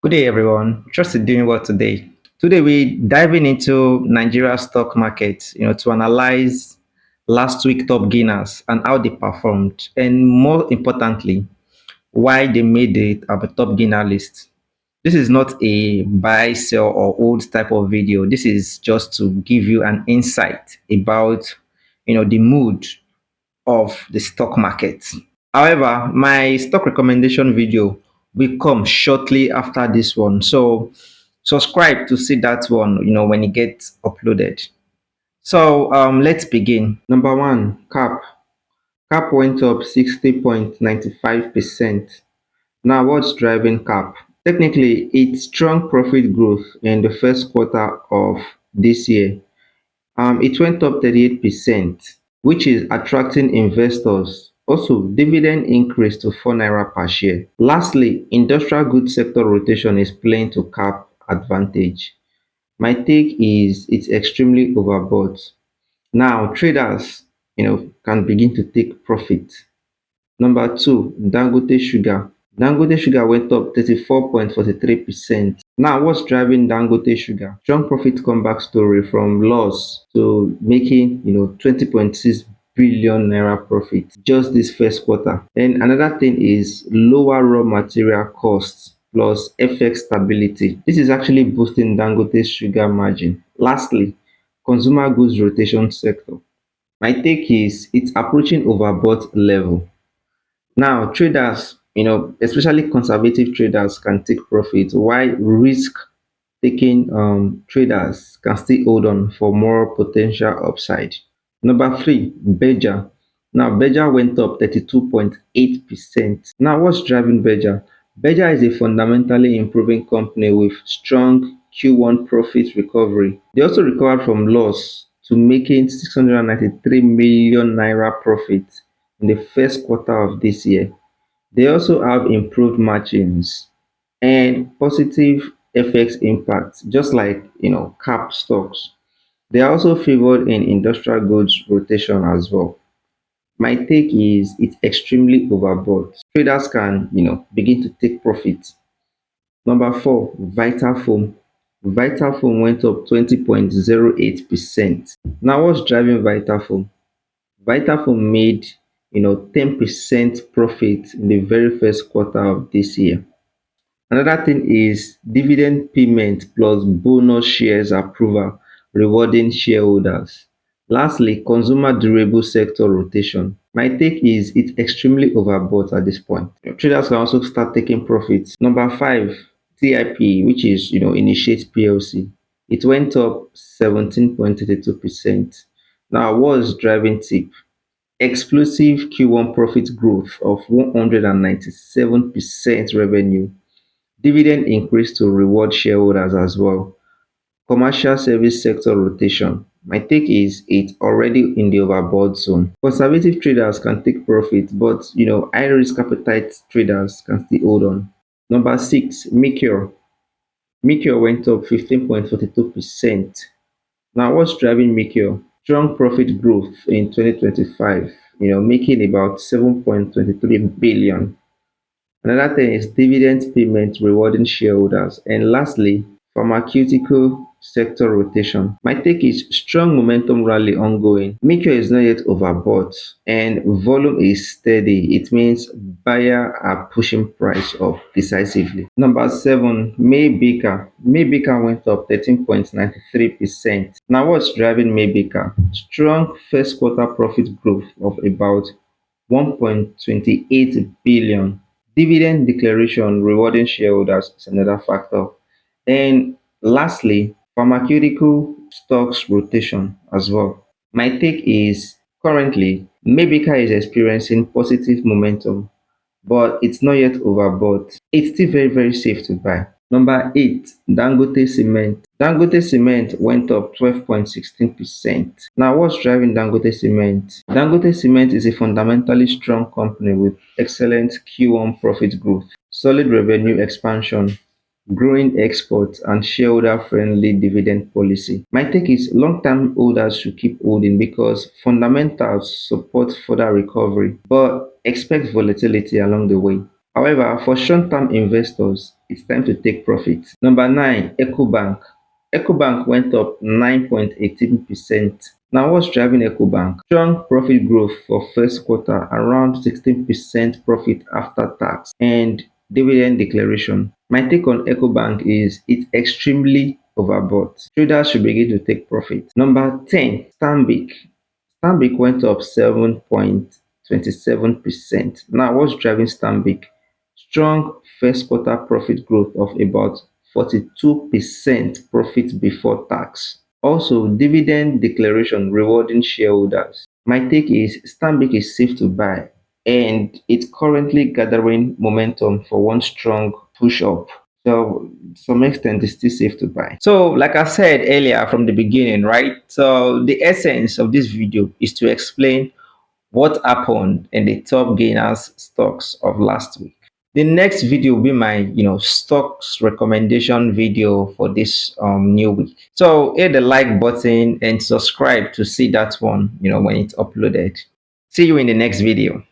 Good day, everyone. Trust you're doing well today. Today, we diving into Nigeria stock market, to analyze last week top gainers and how they performed, and more importantly, why they made it at the top gainer list. This is not a buy, sell, or hold type of video. This is just to give you an insight about, the mood of the stock market. However, my stock recommendation video will come shortly after this one. So subscribe to see that one, when it gets uploaded. So let's begin. Number one, CAP. CAP went up 60.95%. Now what's driving CAP? Technically, it's strong profit growth in the first quarter of this year. It went up 38%, which is attracting investors. Also, dividend increased to 4 naira per share. Lastly, industrial goods sector rotation is playing to cap advantage. My take is it's extremely overbought. Now, traders, can begin to take profit. Number two, Dangote Sugar. Dangote Sugar went up 34.43%. Now, what's driving Dangote Sugar? Strong profit comeback story from loss to making, 20.6 billion naira profit just this first quarter. Then another thing is lower raw material costs plus FX stability. This is actually boosting Dangote Sugar margin. Lastly, consumer goods rotation sector. My take is it's approaching overbought level. Now, traders, especially conservative traders can take profit, while risk taking traders can still hold on for more potential upside. Number three, Beja. Now, Beja went up 32.8%. Now, what's driving Beja? Beja is a fundamentally improving company with strong Q1 profit recovery. They also recovered from loss to making 693 million naira profit in the first quarter of this year. They also have improved margins and positive FX impact, just like cap stocks. They are also favored in industrial goods rotation as well. My take is it's extremely overbought. Traders can begin to take profit. Number four, Vitafoam. Vitafoam went up 20.08%. Now what's driving Vitafoam? Vitafoam made 10% profit in the very first quarter of this year. Another thing is dividend payment plus bonus shares approval rewarding shareholders. Lastly, consumer durable sector rotation. My take is it's extremely overbought at this point. Traders can also start taking profits. Number five, TIP, which is Initiate PLC. It went up 17.32%. Now, what's driving TIP? Explosive Q1 profit growth of 197% revenue. Dividend increase to reward shareholders as well. Commercial service sector rotation. My take is it's already in the overbought zone. Conservative traders can take profit, but high risk appetite traders can still hold on. Number six, Meteor. Meteor went up 15.42%. Now, what's driving Meteor? Strong profit growth in 2025, making about 7.23 billion. Another thing is dividend payment rewarding shareholders. And lastly, pharmaceutical sector rotation. My take is strong momentum rally ongoing. Mikio is not yet overbought and volume is steady. It means buyer are pushing price up decisively. Number seven, Maybaker. Maybaker went up 13.93%. Now what's driving Maybaker? Strong first quarter profit growth of about 1.28 billion. Dividend declaration rewarding shareholders is another factor. And lastly, pharmaceutical stocks rotation as well. My take is currently Medica is experiencing positive momentum, but it's not yet overbought. It's still very, very safe to buy. Number eight, Dangote Cement. Dangote Cement went up 12.16%. Now, what's driving Dangote Cement? Dangote Cement is a fundamentally strong company with excellent Q1 profit growth, solid revenue expansion, growing exports, and shareholder-friendly dividend policy. My take is long-term holders should keep holding because fundamentals support further recovery, but expect volatility along the way. However, for short-term investors, it's time to take profit. Number 9, Ecobank. Ecobank went up 9.18%. Now, what's driving Ecobank? Strong profit growth for first quarter, around 16% profit after tax and dividend declaration. My take on Ecobank is it's extremely overbought. Traders should begin to take profit. Number 10, Stanbic. Stanbic went up 7.27%. Now, what's driving Stanbic? Strong first quarter profit growth of about 42% profit before tax. Also, dividend declaration rewarding shareholders. My take is Stanbic is safe to buy and it's currently gathering momentum for one strong push up. So, to some extent, it's still safe to buy. So, like I said earlier from the beginning, right? So, the essence of this video is to explain what happened in the top gainers stocks of last week. The next video will be my stocks recommendation video for this new week. So hit the like button and subscribe to see that one when it's uploaded. See you in the next video.